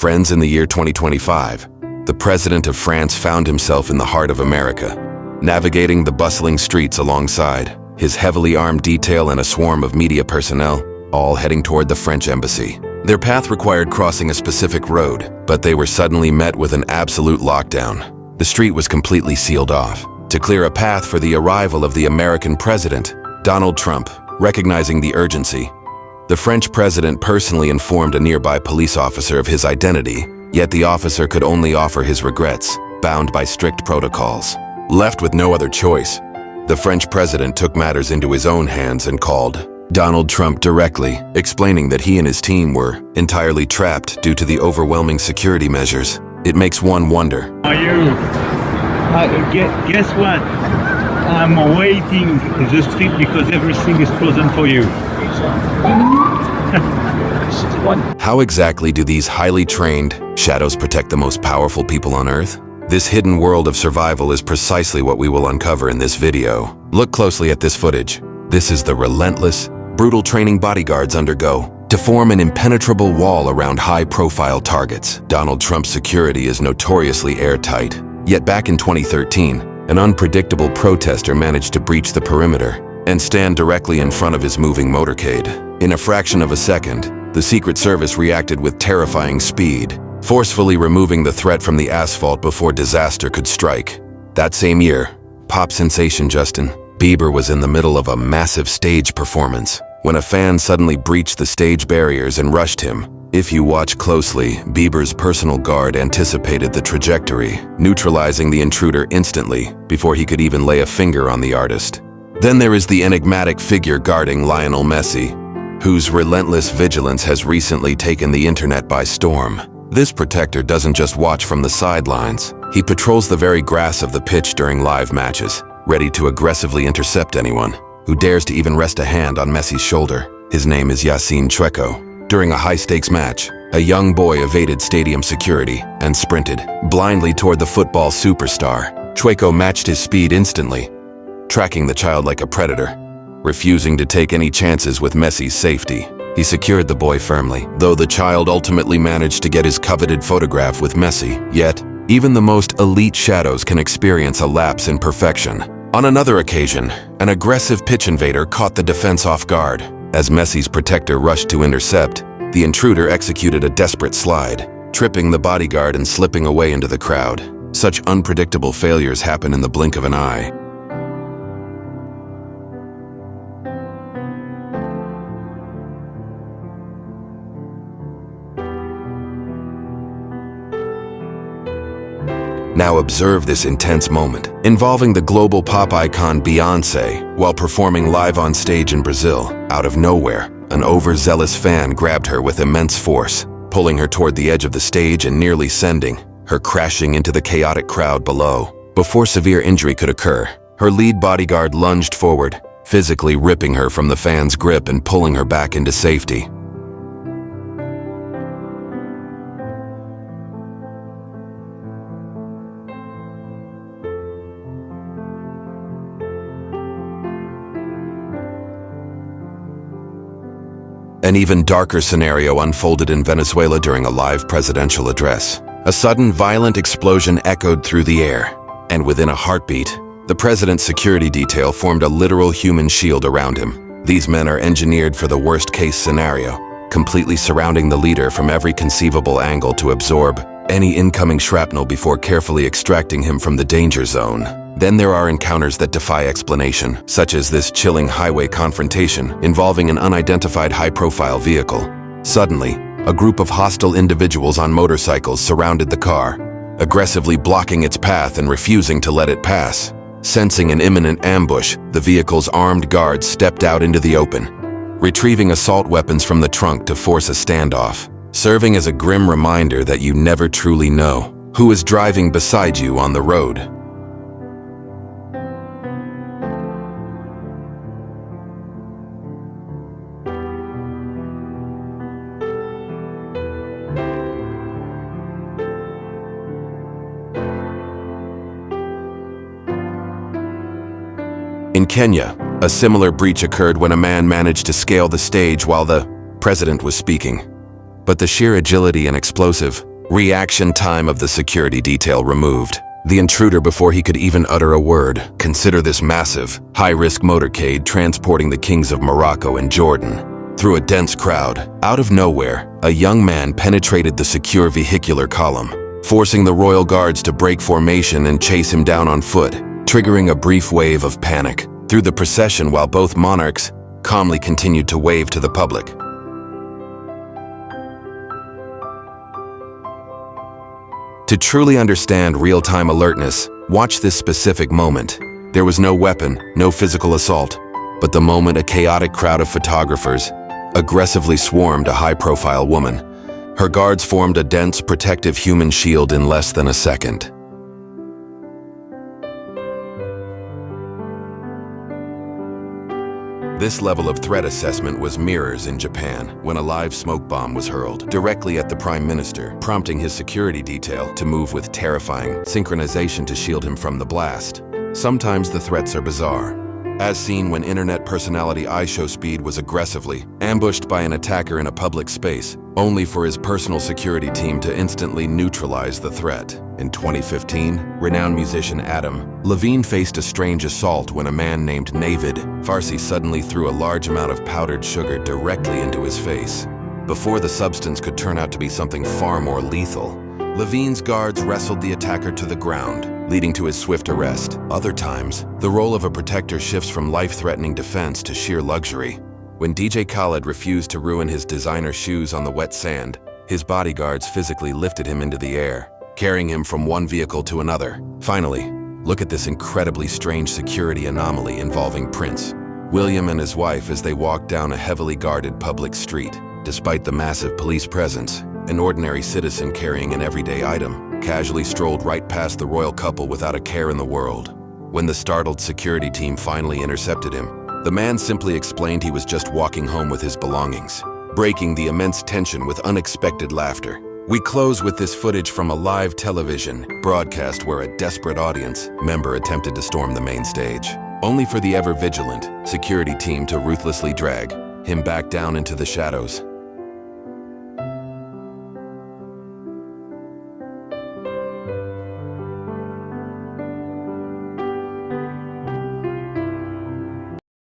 Friends, in the year 2025, the President of France found himself in the heart of America, navigating the bustling streets alongside his heavily armed detail and a swarm of media personnel, all heading toward the French embassy. Their path required crossing a specific road, but they were suddenly met with an absolute lockdown. The street was completely sealed off to clear a path for the arrival of the American president, Donald Trump. Recognizing the urgency, the French president personally informed a nearby police officer of his identity, yet the officer could only offer his regrets, bound by strict protocols. Left with no other choice, the French president took matters into his own hands and called Donald Trump directly, explaining that he and his team were entirely trapped due to the overwhelming security measures. It makes one wonder. Are you? Guess what? I'm waiting the street because everything is frozen for you. How exactly do these highly trained shadows protect the most powerful people on Earth? This hidden world of survival is precisely what we will uncover in this video. Look closely at this footage. This is the relentless, brutal training bodyguards undergo to form an impenetrable wall around high-profile targets. Donald Trump's security is notoriously airtight. Yet back in 2013, an unpredictable protester managed to breach the perimeter and stand directly in front of his moving motorcade. In a fraction of a second, the Secret Service reacted with terrifying speed, forcefully removing the threat from the asphalt before disaster could strike. That same year, pop sensation Justin Bieber was in the middle of a massive stage performance when a fan suddenly breached the stage barriers and rushed him. If you watch closely, Bieber's personal guard anticipated the trajectory, neutralizing the intruder instantly before he could even lay a finger on the artist. Then there is the enigmatic figure guarding Lionel Messi, whose relentless vigilance has recently taken the internet by storm. This protector doesn't just watch from the sidelines. He patrols the very grass of the pitch during live matches, ready to aggressively intercept anyone who dares to even rest a hand on Messi's shoulder. His name is Yassine Chueko. During a high-stakes match, a young boy evaded stadium security and sprinted blindly toward the football superstar. Chueko matched his speed instantly, tracking the child like a predator, refusing to take any chances with Messi's safety. He secured the boy firmly, though the child ultimately managed to get his coveted photograph with Messi. Yet, even the most elite shadows can experience a lapse in perfection. On another occasion, an aggressive pitch invader caught the defense off guard. As Messi's protector rushed to intercept, the intruder executed a desperate slide, tripping the bodyguard and slipping away into the crowd. Such unpredictable failures happen in the blink of an eye. Now observe this intense moment, involving the global pop icon Beyoncé while performing live on stage in Brazil. Out of nowhere, an overzealous fan grabbed her with immense force, pulling her toward the edge of the stage and nearly sending her crashing into the chaotic crowd below. Before severe injury could occur, her lead bodyguard lunged forward, physically ripping her from the fan's grip and pulling her back into safety. An even darker scenario unfolded in Venezuela during a live presidential address. A sudden, violent explosion echoed through the air, and within a heartbeat, the president's security detail formed a literal human shield around him. These men are engineered for the worst-case scenario, completely surrounding the leader from every conceivable angle to absorb any incoming shrapnel before carefully extracting him from the danger zone. Then there are encounters that defy explanation, such as this chilling highway confrontation involving an unidentified high-profile vehicle. Suddenly, a group of hostile individuals on motorcycles surrounded the car, aggressively blocking its path and refusing to let it pass. Sensing an imminent ambush, the vehicle's armed guards stepped out into the open, retrieving assault weapons from the trunk to force a standoff, serving as a grim reminder that you never truly know who is driving beside you on the road. In Kenya, a similar breach occurred when a man managed to scale the stage while the president was speaking. But the sheer agility and explosive Reaction time of the security detail removed. The intruder before he could even utter a word. Consider this massive, high-risk motorcade transporting the kings of Morocco and Jordan. Through a dense crowd, out of nowhere, a young man penetrated the secure vehicular column, forcing the royal guards to break formation and chase him down on foot, triggering a brief wave of panic through the procession while both monarchs calmly continued to wave to the public. To truly understand real-time alertness, watch this specific moment. There was no weapon, no physical assault, but the moment a chaotic crowd of photographers aggressively swarmed a high-profile woman. Her guards formed a dense, protective human shield in less than a second. This level of threat assessment was mirrors in Japan when a live smoke bomb was hurled directly at the Prime Minister, prompting his security detail to move with terrifying synchronization to shield him from the blast. Sometimes the threats are bizarre, as seen when internet personality IShowSpeed was aggressively ambushed by an attacker in a public space, only for his personal security team to instantly neutralize the threat. In 2015, renowned musician Adam Levine faced a strange assault when a man named Navid Farsi suddenly threw a large amount of powdered sugar directly into his face. Before the substance could turn out to be something far more lethal, Levine's guards wrestled the attacker to the ground, leading to his swift arrest. Other times, the role of a protector shifts from life-threatening defense to sheer luxury. When DJ Khaled refused to ruin his designer shoes on the wet sand, his bodyguards physically lifted him into the air, carrying him from one vehicle to another. Finally, look at this incredibly strange security anomaly involving Prince William and his wife as they walked down a heavily guarded public street. Despite the massive police presence, an ordinary citizen carrying an everyday item casually strolled right past the royal couple without a care in the world. When the startled security team finally intercepted him, the man simply explained he was just walking home with his belongings, breaking the immense tension with unexpected laughter. We close with this footage from a live television broadcast where a desperate audience member attempted to storm the main stage, only for the ever-vigilant security team to ruthlessly drag him back down into the shadows.